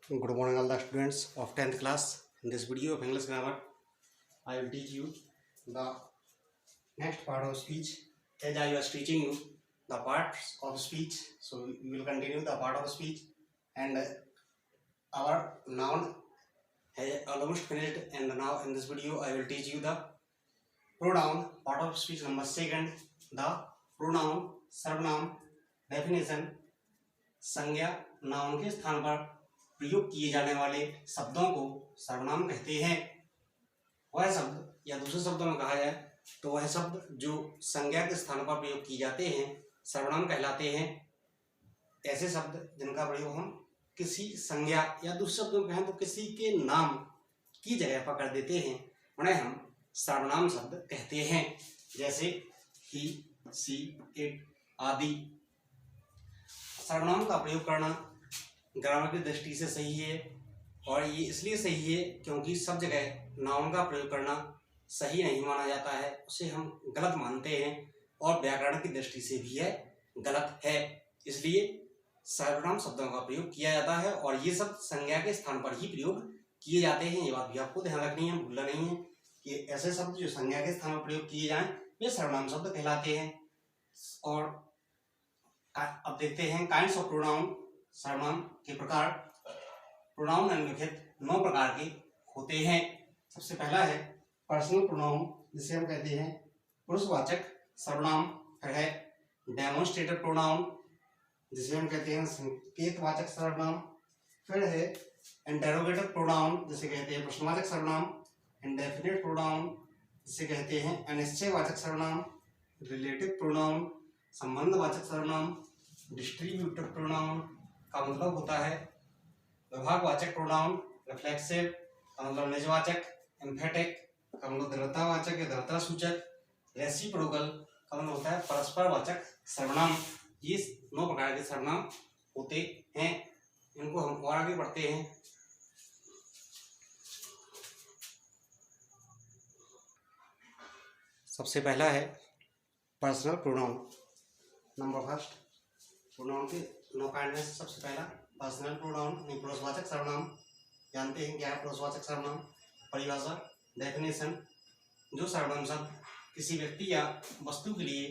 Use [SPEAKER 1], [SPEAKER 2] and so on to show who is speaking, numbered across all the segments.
[SPEAKER 1] Good morning, all the students of 10th class. In this video of English grammar, I will teach you the next part of speech. As I was teaching you the parts of speech, so we will continue the part of speech. And our noun has almost finished. And now in this video, I will teach you the pronoun part of speech number 2. The pronoun सर्वनाम definition. संज्ञा noun के स्थान पर प्रयोग किए जाने वाले शब्दों को सर्वनाम कहते हैं। वह शब्द या दूसरे शब्दों में कहा जाए तो वह शब्द जो संज्ञा के स्थान पर प्रयोग किए जाते हैं सर्वनाम कहलाते हैं। ऐसे शब्द जिनका प्रयोग हम किसी संज्ञा या दूसरे शब्दों में कहें तो किसी के नाम की जगह पर कर देते हैं उन्हें हम सर्वनाम शब्द कहते हैं। जैसे ही, सी, इट आदि। सर्वनाम का प्रयोग करना ग्रामर की दृष्टि से सही है और ये इसलिए सही है क्योंकि सब जगह नाउन का प्रयोग करना सही नहीं माना जाता है, उसे हम गलत मानते हैं और व्याकरण की दृष्टि से भी यह गलत है। इसलिए सर्वनाम शब्दों का प्रयोग किया जाता है और ये सब संज्ञा के स्थान पर ही प्रयोग किए जाते हैं। ये बात भी आपको ध्यान रखनी है, भूलना नहीं है कि ऐसे शब्द जो संज्ञा के स्थान पर प्रयोग किए जाएं वे सर्वनाम शब्द कहलाते हैं। और अब देखते हैं काइंड्स ऑफ प्रोनाउन, सर्वनाम के प्रकार। प्रोनाउन निम्नलिखित 9 प्रकार के होते हैं। सबसे पहला है पर्सनल प्रोनाउन, जिसे हम कहते हैं पुरुषवाचक सर्वनाम। फिर है डेमोन्स्ट्रेटिव प्रोनाउन, जिसे हम कहते हैं संकेतवाचक सर्वनाम। फिर है इंटरोगेटिव प्रोनाउन, जिसे कहते हैं प्रश्नवाचक सर्वनाम। इंडेफिनिट प्रोनाउन, जिसे कहते हैं अनिश्चयवाचक सर्वनाम। रिलेटिव प्रोनाउन, संबंधवाचक सर्वनाम। डिस्ट्रीब्यूटिव प्रोनाउन का मतलब होता है विभागवाचक प्रोनाउन। रिफ्लेक्सिव का मतलब निजवाचक। एम्फेटिक का मतलब दृढ़तावाचक या दृढ़ता सूचक। रेसिप्रोकल का मतलब होता है परस्परवाचक सर्वनाम। ये 9 प्रकार के सर्वनाम होते हैं। इनको हम और आगे बढ़ते हैं। सबसे पहला है personal pronoun. Number first, pronoun के 9 काइंड में सबसे पहला पर्सनल प्रोनाउन पुरुषवाचक सर्वनाम। जानते हैं क्या है पुरुषवाचक सर्वनाम? परिभाषा, डेफिनेशन। जो सर्वनाम शब्द किसी व्यक्ति या वस्तु के लिए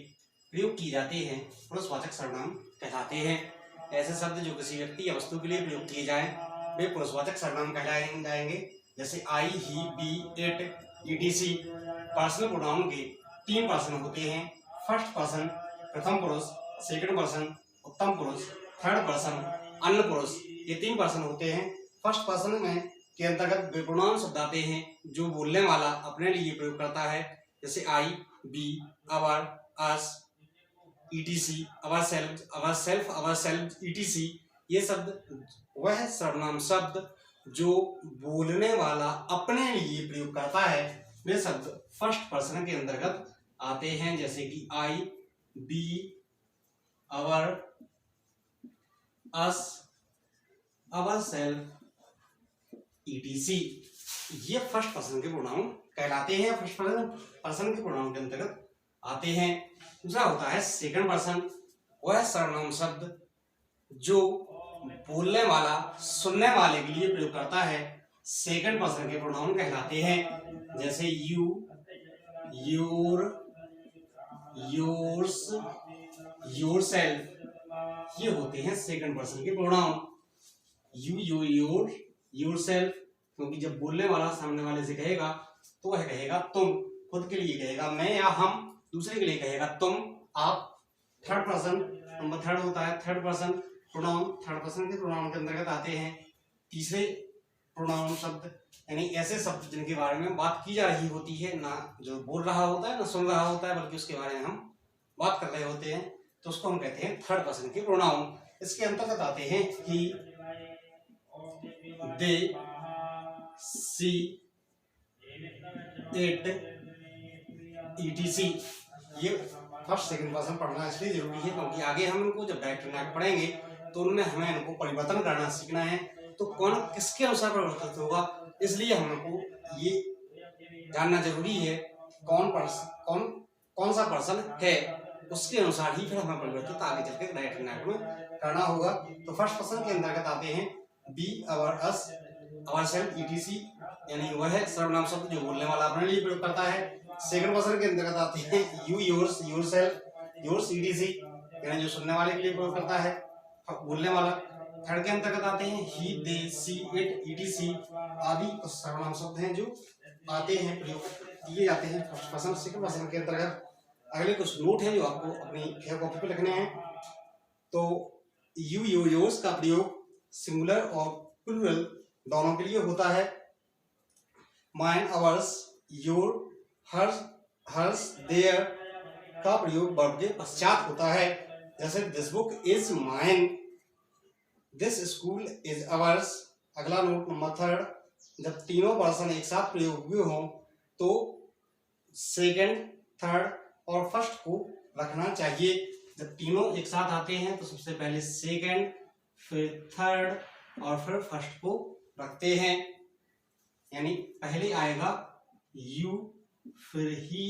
[SPEAKER 1] प्रयोग किए जाते हैं पुरुषवाचक सर्वनाम कहलाते हैं। ऐसे शब्द जो किसी व्यक्ति या वस्तु के लिए प्रयोग किए जाएं वे पुरुषवाचक सर्वनाम कहलाए जाएंगे। जैसे I, he, we, it, ETC. Personal pronoun के 3 पर्सन होते हैं। फर्स्ट पर्सन प्रथम पुरुष, सेकंड पर्सन उत्तम पुरुष, थर्ड पर्सन अन्य पुरुष। ये 3 पर्सन होते हैं। फर्स्ट पर्सन में के अंतर्गत वे प्रोनाउन शब्द आते हैं जो बोलने वाला अपने लिए प्रयोग करता है। जैसे I, we, our, us, ETC, our self, our self, ETC. ये शब्द वह सर्वनाम शब्द जो बोलने वाला अपने लिए प्रयोग करता है वे शब्द फर्स्ट पर्सन के अंतर्गत आते हैं। जैसे कि I, we, our, us, our self, ETC. ये फर्स्ट पर्सन के प्रोनाउन कहलाते हैं, फर्स्ट पर्सन के प्रोनाउन के अंतर्गत आते हैं। दूसरा होता है सेकंड पर्सन। वह सर्वनाम शब्द जो बोलने वाला सुनने वाले के लिए प्रयोग करता है सेकंड पर्सन के प्रोनाउन कहलाते हैं। जैसे यू, योर, योर्स, योरसेल्फ। ये होते हैं सेकंड पर्सन के प्रोनाउन। यू, योर, योरसेल्फ, क्योंकि जब बोलने वाला सामने वाले से कहेगा तो वह कहेगा तुम, खुद के लिए कहेगा मैं या हम, दूसरे के लिए कहेगा तुम, आप। थर्ड पर्सन नंबर 3 होता है third person pronoun. Third person के प्रोनाउन के अंतर्गत आते हैं तीसरे प्रोनाउन शब्द, यानी ऐसे शब्द जिनके बारे में बात की जा रही होती है, ना जो बोल रहा होता है ना सुन रहा होता है, बल्कि उसके बारे में हम बात कर रहे होते हैं, तो उसको हम कहते हैं थर्ड पर्सन के प्रोनाउन। इसके अंतर्गत आते हैं ही, दे, सी, इट, ईटीसी। ये फर्स्ट सेकंड पर्सन पढ़ना इसलिए जरूरी है क्योंकि आगे हम इनको जब डायरेक्ट पढ़ेंगे तो उनमें हमें इनको परिवर्तन करना सीखना है। तो कौन किसके अनुसार परिवर्तित होगा, इसलिए हमको ये जानना जरूरी है कौन सा पर्सन है, उसके अनुसार ही फिर हमें परिवर्तित आगे चल के डायरेक्ट में करना होगा। तो फर्स्ट पर्सन के अंतर्गत आते हैं B our us our self etc, यानी वह सर्वनाम शब्द जो बोलने वाला अपने लिए प्रयोग करता है। सेकंड पर्सन के अंतर्गत आते हैं you, yours, yourself, yours etc, यानी जो सुनने वाले के लिए प्रयोग करता है बोलने वाला। थर्ड के अंतर्गत आते हैं ही, दे, सी, इट, ईटीसी आदि सर्वनाम शब्द हैं जो आते हैं, प्रयोग किए जाते हैं फर्स्ट पर्सन सेकंड पर्सन के अंतर्गत। अगले कुछ नोट हैं जो आपको अपनी कॉपी पे लिखने हैं। तो यू, योर्स का प्रयोग सिंगुलर और प्लूरल दोनों के लिए होता है। Mine, ours, your, hers, their का प्रयोग वर्ब के पश्चात होता है। जैसे this book is mine, this school is ours. अगला नोट नंबर थर्ड, जब तीनों पर्सन एक साथ प्रयोग हुए हों तो सेकंड, थर्ड और फर्स्ट को रखना चाहिए। जब तीनों एक साथ आते हैं तो सबसे पहले सेकंड, फिर थर्ड और फिर फर्स्ट को रखते हैं। यानी पहले आएगा यू, फिर ही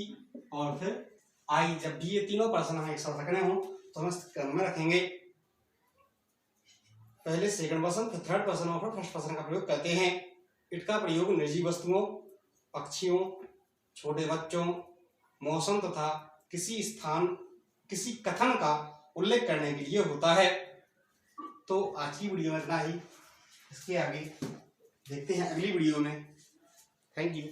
[SPEAKER 1] और फिर आई। जब भी ये तीनों पर्सन हमें एक साथ रखने हो तो हम इस क्रम में रखेंगे। पहले सेकंड पर्सन, फिर थर्ड पर्सन और फिर फर्स्ट पर्सन का प्रयोग करते हैं। इट का प्रयोग निर्जीव वस्तुओं, पक्षियों, छोटे बच्चों, मौसम तथा किसी स्थान, किसी कथन का उल्लेख करने के लिए होता है। तो आज की वीडियो में इतना ही। इसके आगे देखते हैं अगली वीडियो में। Thank you.